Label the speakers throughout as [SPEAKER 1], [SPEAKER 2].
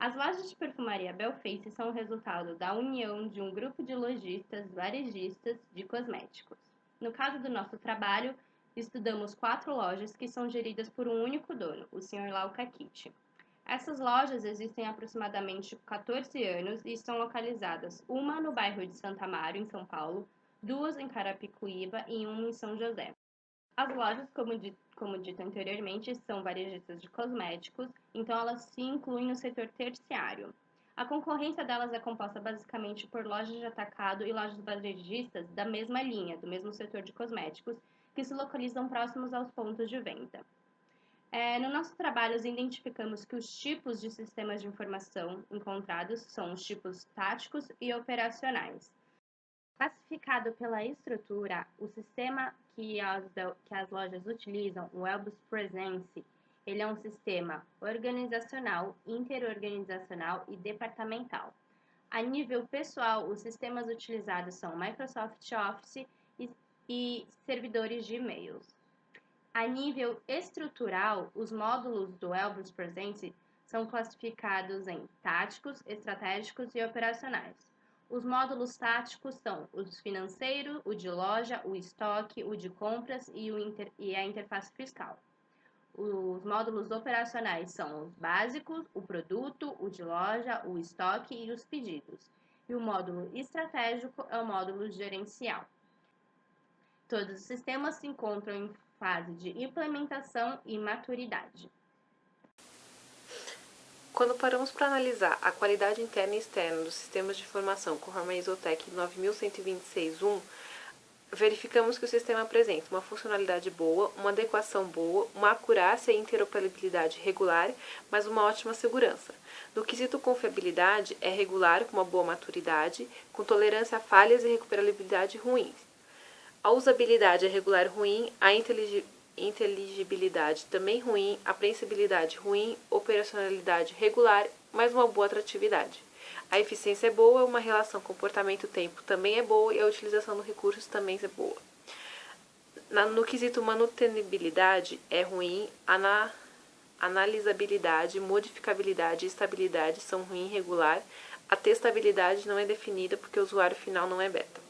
[SPEAKER 1] As lojas de perfumaria Belface são o resultado da união de um grupo de lojistas varejistas de cosméticos. No caso do nosso trabalho, estudamos 4 lojas que são geridas por um único dono, o Sr. Lauca Kitty. Essas lojas existem há aproximadamente 14 anos e estão localizadas uma no bairro de Santa Amaro, em São Paulo, 2 em Carapicuíba e uma em São José. As lojas, como dito anteriormente, são varejistas de cosméticos, então elas se incluem no setor terciário. A concorrência delas é composta basicamente por lojas de atacado e lojas varejistas da mesma linha, do mesmo setor de cosméticos, que se localizam próximos aos pontos de venda. No nosso trabalho, identificamos que os tipos de sistemas de informação encontrados são os tipos táticos e operacionais. Classificado pela estrutura, o sistema que as lojas utilizam, o Elbus Presence, ele é um sistema organizacional, interorganizacional e departamental. A nível pessoal, os sistemas utilizados são Microsoft Office e servidores de e-mails. A nível estrutural, os módulos do Elbus Presence são classificados em táticos, estratégicos e operacionais. Os módulos táticos são o financeiro, o de loja, o estoque, o de compras e a interface fiscal. Os módulos operacionais são os básicos, o produto, o de loja, o estoque e os pedidos. E o módulo estratégico é o módulo gerencial. Todos os sistemas se encontram em fase de implementação e maturidade.
[SPEAKER 2] Quando paramos para analisar a qualidade interna e externa dos sistemas de informação conforme a ISO/TEC 9126-1, verificamos que o sistema apresenta uma funcionalidade boa, uma adequação boa, uma acurácia e interoperabilidade regular, mas uma ótima segurança. No quesito confiabilidade, é regular, com uma boa maturidade, com tolerância a falhas e recuperabilidade ruins. A usabilidade é regular ruim, a inteligibilidade também ruim, apreensibilidade ruim, operacionalidade regular, mas uma boa atratividade. A eficiência é boa, uma relação comportamento-tempo também é boa e a utilização dos recursos também é boa. No quesito manutenibilidade é ruim, analisabilidade, modificabilidade e estabilidade são ruim e regular, a testabilidade não é definida porque o usuário final não é beta.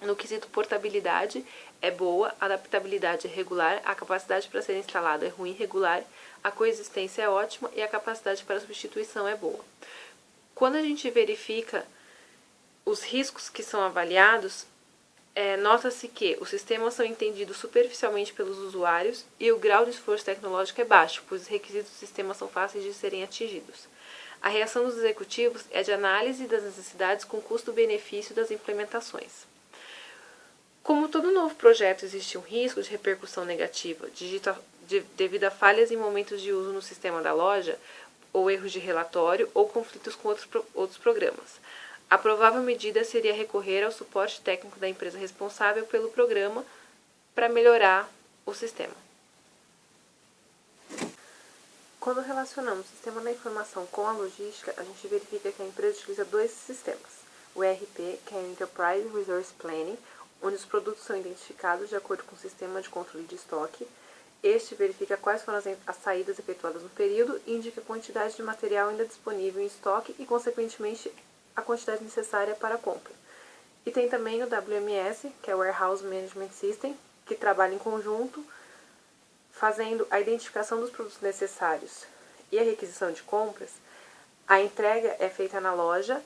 [SPEAKER 2] No quesito portabilidade, é boa, a adaptabilidade é regular, a capacidade para ser instalado é ruim e regular, a coexistência é ótima e a capacidade para substituição é boa. Quando a gente verifica os riscos que são avaliados, nota-se que os sistemas são entendidos superficialmente pelos usuários e o grau de esforço tecnológico é baixo, pois os requisitos do sistema são fáceis de serem atingidos. A reação dos executivos é de análise das necessidades com custo-benefício das implementações. Como todo novo projeto, existe um risco de repercussão negativa devido a falhas em momentos de uso no sistema da loja, ou erros de relatório, ou conflitos com outros programas. A provável medida seria recorrer ao suporte técnico da empresa responsável pelo programa para melhorar o sistema. Quando relacionamos o sistema da informação com a logística, a gente verifica que a empresa utiliza 2 sistemas. O ERP, que é o Enterprise Resource Planning, onde os produtos são identificados de acordo com o sistema de controle de estoque. Este verifica quais foram as saídas efetuadas no período e indica a quantidade de material ainda disponível em estoque e, consequentemente, a quantidade necessária para a compra. E tem também o WMS, que é o Warehouse Management System, que trabalha em conjunto, fazendo a identificação dos produtos necessários e a requisição de compras. A entrega é feita na loja,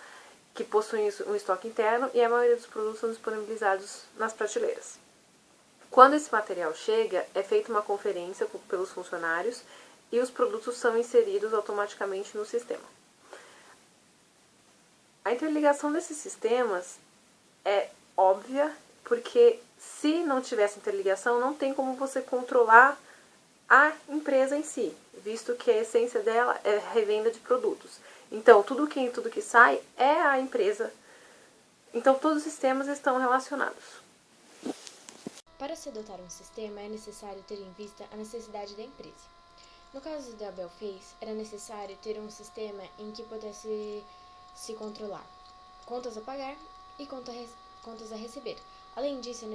[SPEAKER 2] que possuem um estoque interno e a maioria dos produtos são disponibilizados nas prateleiras. Quando esse material chega, é feita uma conferência pelos funcionários e os produtos são inseridos automaticamente no sistema. A interligação desses sistemas é óbvia, porque se não tivesse interligação, não tem como você controlar a empresa em si, visto que a essência dela é revenda de produtos. Então, tudo que sai é a empresa. Então, todos os sistemas estão relacionados.
[SPEAKER 3] Para se adotar um sistema, é necessário ter em vista a necessidade da empresa. No caso da Belface, era necessário ter um sistema em que pudesse se controlar contas a pagar e contas a receber. Além disso,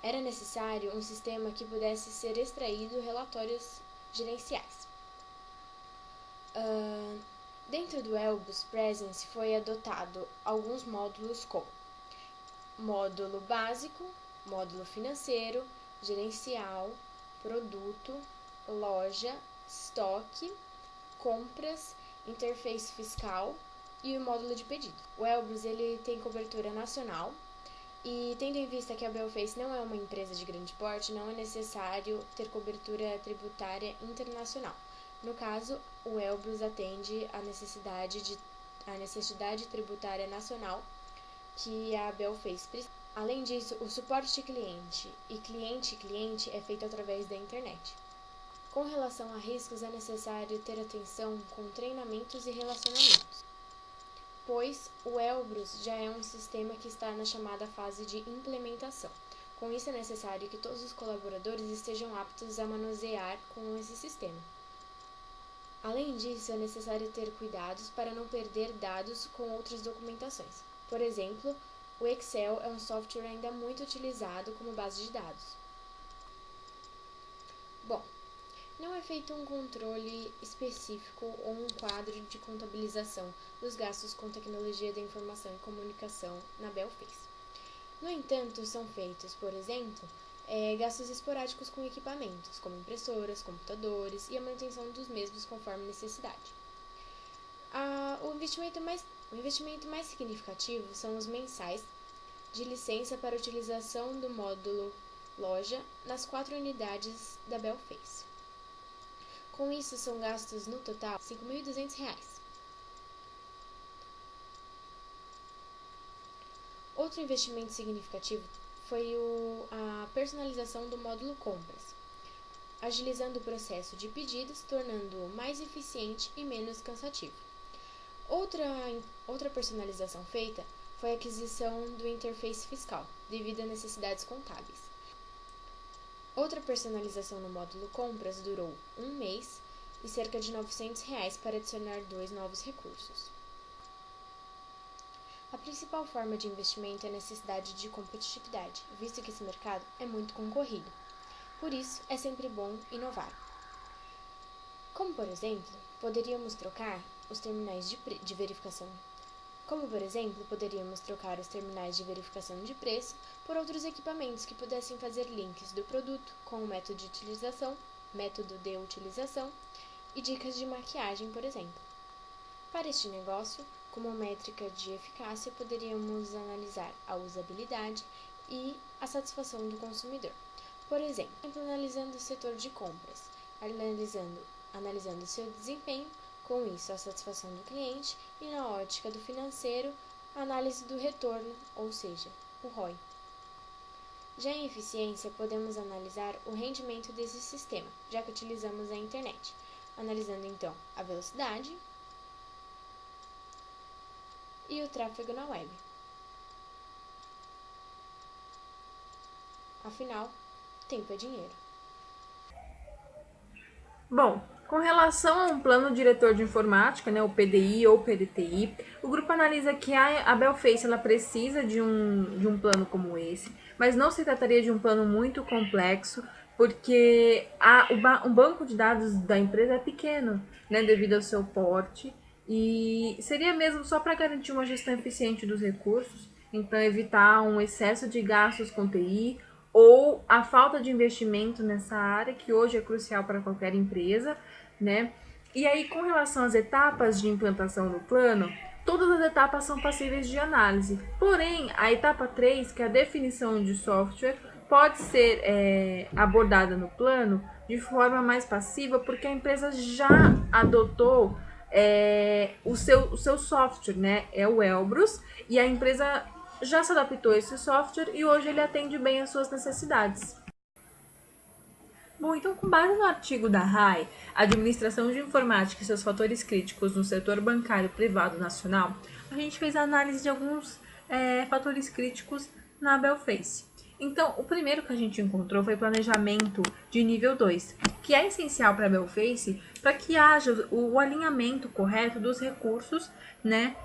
[SPEAKER 3] era necessário um sistema que pudesse ser extraído relatórios gerenciais. Dentro do Elbrus Presence foi adotado alguns módulos como módulo básico, módulo financeiro, gerencial, produto, loja, estoque, compras, interface fiscal e o módulo de pedido. O Elbrus ele tem cobertura nacional e, tendo em vista que a Belface não é uma empresa de grande porte, não é necessário ter cobertura tributária internacional. No caso, o Elbrus atende à necessidade tributária nacional que a Belface precisa. Além disso, o suporte cliente e cliente-cliente é feito através da internet. Com relação a riscos, é necessário ter atenção com treinamentos e relacionamentos, pois o Elbrus já é um sistema que está na chamada fase de implementação. Com isso, é necessário que todos os colaboradores estejam aptos a manusear com esse sistema. Além disso, é necessário ter cuidados para não perder dados com outras documentações. Por exemplo, o Excel é um software ainda muito utilizado como base de dados. Bom, não é feito um controle específico ou um quadro de contabilização dos gastos com tecnologia da informação e comunicação na Belface. No entanto, são feitos, por exemplo, gastos esporádicos com equipamentos, como impressoras, computadores e a manutenção dos mesmos conforme necessidade. O investimento mais significativo são os mensais de licença para utilização do módulo loja nas 4 unidades da Belface. Com isso, são gastos no total R$ 5.200. Outro investimento significativo foi a personalização do módulo compras, agilizando o processo de pedidos, tornando-o mais eficiente e menos cansativo. Outra personalização feita foi a aquisição do interface fiscal, devido a necessidades contábeis. Outra personalização no módulo compras durou 1 mês e cerca de R$ 900 para adicionar 2 novos recursos. A principal forma de investimento é a necessidade de competitividade, visto que esse mercado é muito concorrido. Por isso, é sempre bom inovar. Como, por exemplo, poderíamos trocar os terminais de verificação de preço por outros equipamentos que pudessem fazer links do produto com o método de utilização e dicas de maquiagem, por exemplo. Para este negócio, como métrica de eficácia, poderíamos analisar a usabilidade e a satisfação do consumidor. Por exemplo, analisando o setor de compras, analisando seu desempenho, com isso a satisfação do cliente, e na ótica do financeiro, a análise do retorno, ou seja, o ROI. Já em eficiência, podemos analisar o rendimento desse sistema, já que utilizamos a internet, analisando então a velocidade e o tráfego na web. Afinal, tempo é dinheiro.
[SPEAKER 2] Bom, com relação a um plano diretor de informática, né, o PDI ou PDTI, o grupo analisa que a Belface ela precisa de um plano como esse, mas não se trataria de um plano muito complexo, porque o banco de dados da empresa é pequeno, né, devido ao seu porte, e seria mesmo só para garantir uma gestão eficiente dos recursos, então evitar um excesso de gastos com TI ou a falta de investimento nessa área, que hoje é crucial para qualquer empresa, né? E aí, com relação às etapas de implantação do plano, todas as etapas são passíveis de análise. Porém, a etapa 3, que é a definição de software, pode ser abordada no plano de forma mais passiva, porque a empresa já adotou o seu software, né? É o Elbrus, e a empresa já se adaptou a esse software e hoje ele atende bem às suas necessidades. Bom, então, com base no artigo da RAI, Administração de Informática e seus fatores críticos no setor bancário privado nacional, a gente fez a análise de alguns fatores críticos na Belface. Então, o primeiro que a gente encontrou foi planejamento de nível 2, que é essencial para a Belface para que haja o alinhamento correto dos recursos, né,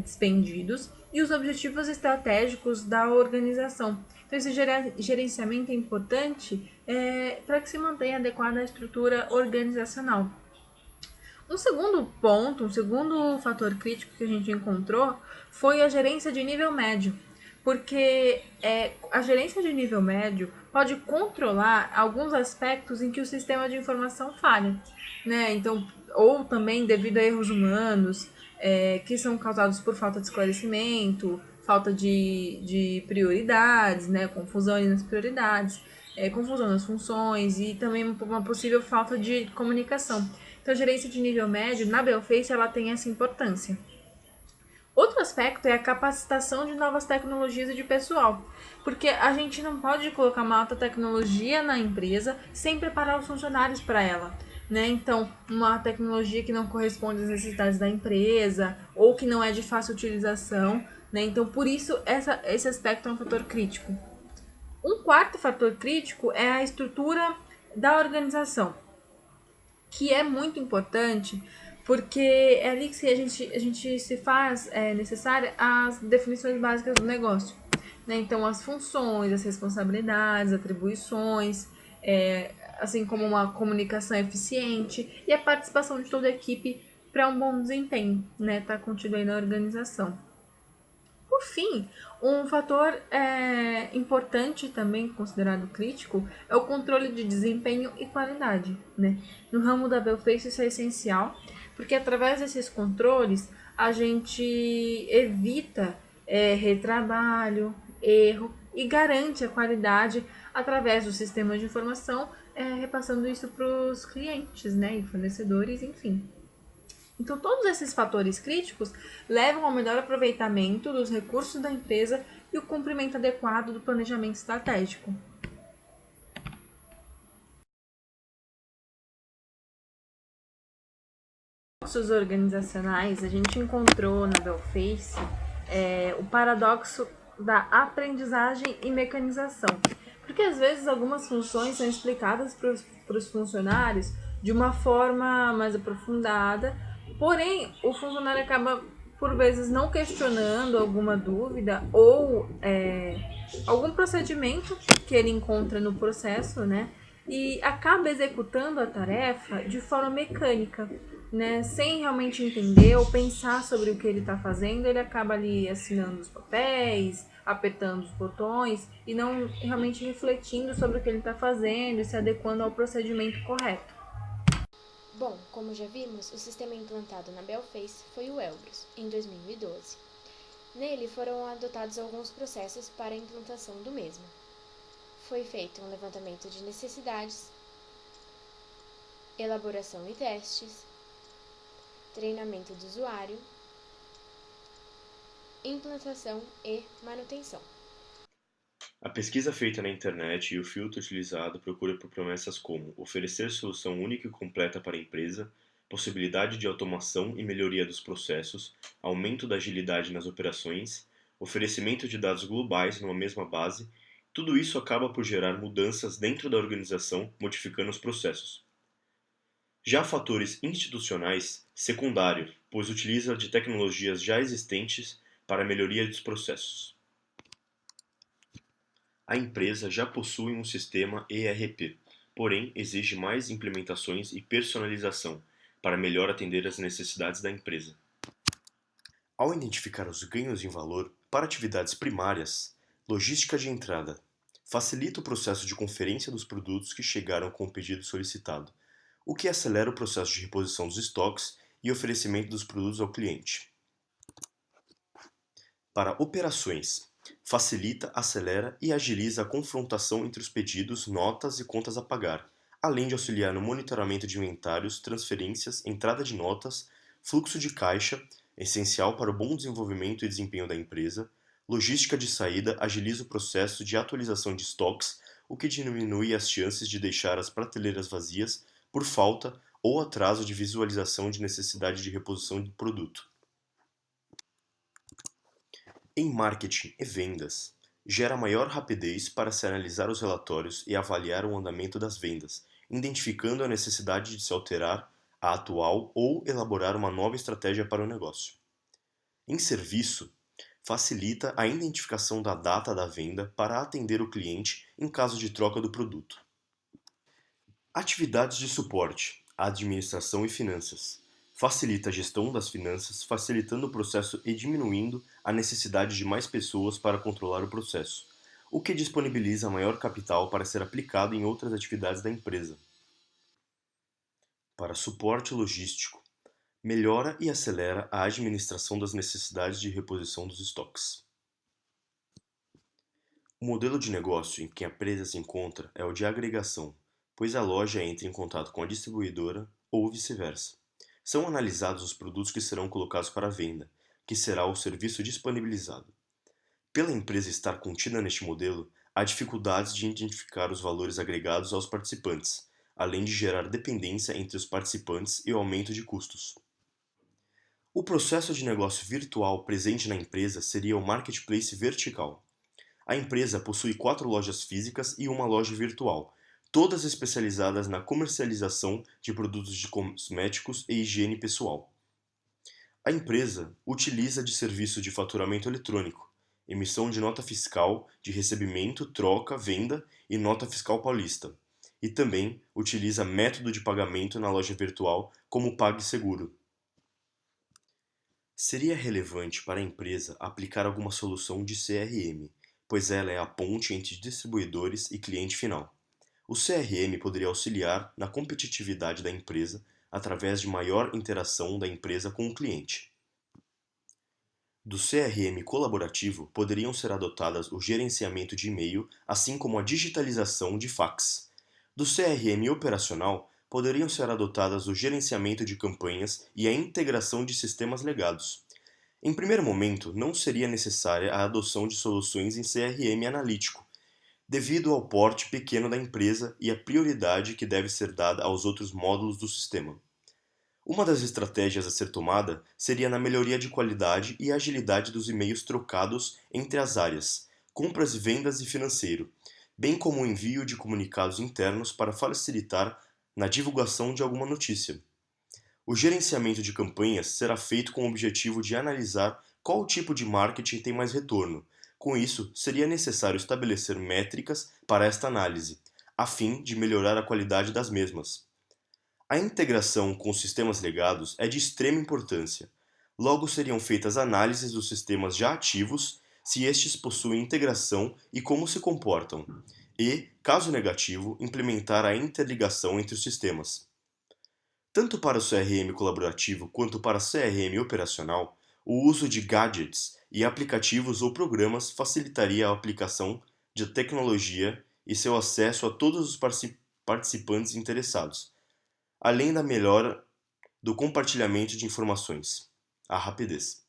[SPEAKER 2] despendidos e os objetivos estratégicos da organização. Então, esse gerenciamento é importante para que se mantenha adequada a estrutura organizacional.
[SPEAKER 4] Um segundo ponto, um segundo fator crítico que a gente encontrou foi a gerência de nível médio, porque a gerência de nível médio pode controlar alguns aspectos em que o sistema de informação falha, né? Então, ou também devido a erros humanos, que são causados por falta de esclarecimento, falta de prioridades, né? Confusão nas prioridades, confusão nas funções e também uma possível falta de comunicação. Então, a gerência de nível médio, na Belface, ela tem essa importância. Outro aspecto é a capacitação de novas tecnologias e de pessoal, porque a gente não pode colocar uma alta tecnologia na empresa sem preparar os funcionários para ela. Né? Então, uma tecnologia que não corresponde às necessidades da empresa ou que não é de fácil utilização. Né? Então, por isso, esse aspecto é um fator crítico. Um quarto fator crítico é a estrutura da organização, que é muito importante porque é ali que a gente se faz necessária as definições básicas do negócio. Né? Então, as funções, as responsabilidades, atribuições, assim como uma comunicação eficiente e a participação de toda a equipe para um bom desempenho, né? Tá contido aí na organização. Por fim, um fator importante também considerado crítico é o controle de desempenho e qualidade. Né? No ramo da Belface isso é essencial, porque através desses controles a gente evita retrabalho, erro e garante a qualidade através do sistema de informação, repassando isso para os clientes, né, e fornecedores, enfim. Então, todos esses fatores críticos levam ao melhor aproveitamento dos recursos da empresa e o cumprimento adequado do planejamento estratégico. Paradoxos organizacionais, a gente encontrou na Belface o paradoxo da aprendizagem e mecanização. Porque às vezes algumas funções são explicadas para os funcionários de uma forma mais aprofundada, porém o funcionário acaba por vezes não questionando alguma dúvida ou algum procedimento que ele encontra no processo, né? E acaba executando a tarefa de forma mecânica, né? Sem realmente entender ou pensar sobre o que ele está fazendo, ele acaba ali assinando os papéis, apertando os botões e não realmente refletindo sobre o que ele está fazendo e se adequando ao procedimento correto.
[SPEAKER 3] Bom, como já vimos, o sistema implantado na Belface foi o Elbrus, em 2012. Nele foram adotados alguns processos para a implantação do mesmo. Foi feito um levantamento de necessidades, elaboração e testes, treinamento do usuário, implantação e manutenção.
[SPEAKER 5] A pesquisa feita na internet e o filtro utilizado procura por promessas como oferecer solução única e completa para a empresa, possibilidade de automação e melhoria dos processos, aumento da agilidade nas operações, oferecimento de dados globais numa mesma base. Tudo isso acaba por gerar mudanças dentro da organização, modificando os processos. Já fatores institucionais, secundário, pois utiliza de tecnologias já existentes para a melhoria dos processos. A empresa já possui um sistema ERP, porém exige mais implementações e personalização para melhor atender às necessidades da empresa. Ao identificar os ganhos em valor para atividades primárias, logística de entrada facilita o processo de conferência dos produtos que chegaram com o pedido solicitado, o que acelera o processo de reposição dos estoques e oferecimento dos produtos ao cliente. Para operações, facilita, acelera e agiliza a confrontação entre os pedidos, notas e contas a pagar, além de auxiliar no monitoramento de inventários, transferências, entrada de notas, fluxo de caixa, essencial para o bom desenvolvimento e desempenho da empresa, logística de saída agiliza o processo de atualização de estoques, o que diminui as chances de deixar as prateleiras vazias por falta ou atraso de visualização de necessidade de reposição do produto. Em marketing e vendas, gera maior rapidez para se analisar os relatórios e avaliar o andamento das vendas, identificando a necessidade de se alterar a atual ou elaborar uma nova estratégia para o negócio. Em serviço, facilita a identificação da data da venda para atender o cliente em caso de troca do produto. Atividades de suporte, administração e finanças. facilita a gestão das finanças, facilitando o processo e diminuindo a necessidade de mais pessoas para controlar o processo, o que disponibiliza maior capital para ser aplicado em outras atividades da empresa. Para suporte logístico, melhora e acelera a administração das necessidades de reposição dos estoques. O modelo de negócio em que a empresa se encontra é o de agregação, pois a loja entra em contato com a distribuidora ou vice-versa. São analisados os produtos que serão colocados para venda, que será o serviço disponibilizado. Pela empresa estar contida neste modelo, há dificuldades de identificar os valores agregados aos participantes, além de gerar dependência entre os participantes e o aumento de custos. O processo de negócio virtual presente na empresa seria o marketplace vertical. A empresa possui 4 lojas físicas e uma loja virtual, todas especializadas na comercialização de produtos de cosméticos e higiene pessoal. A empresa utiliza de serviço de faturamento eletrônico, emissão de nota fiscal de recebimento, troca, venda e nota fiscal paulista, e também utiliza método de pagamento na loja virtual como o PagSeguro. Seria relevante para a empresa aplicar alguma solução de CRM, pois ela é a ponte entre distribuidores e cliente final. O CRM poderia auxiliar na competitividade da empresa através de maior interação da empresa com o cliente. Do CRM colaborativo poderiam ser adotadas o gerenciamento de e-mail, assim como a digitalização de fax. Do CRM operacional poderiam ser adotadas o gerenciamento de campanhas e a integração de sistemas legados. Em primeiro momento, não seria necessária a adoção de soluções em CRM analítico, devido ao porte pequeno da empresa e a prioridade que deve ser dada aos outros módulos do sistema. Uma das estratégias a ser tomada seria na melhoria de qualidade e agilidade dos e-mails trocados entre as áreas, compras e vendas e financeiro, bem como o envio de comunicados internos para facilitar na divulgação de alguma notícia. O gerenciamento de campanhas será feito com o objetivo de analisar qual tipo de marketing tem mais retorno. Com isso, seria necessário estabelecer métricas para esta análise, a fim de melhorar a qualidade das mesmas. A integração com os sistemas legados é de extrema importância. Logo seriam feitas análises dos sistemas já ativos, se estes possuem integração e como se comportam, e, caso negativo, implementar a interligação entre os sistemas. Tanto para o CRM colaborativo quanto para o CRM operacional, o uso de gadgets e aplicativos ou programas facilitaria a aplicação de tecnologia e seu acesso a todos os participantes interessados, além da melhora do compartilhamento de informações, a rapidez.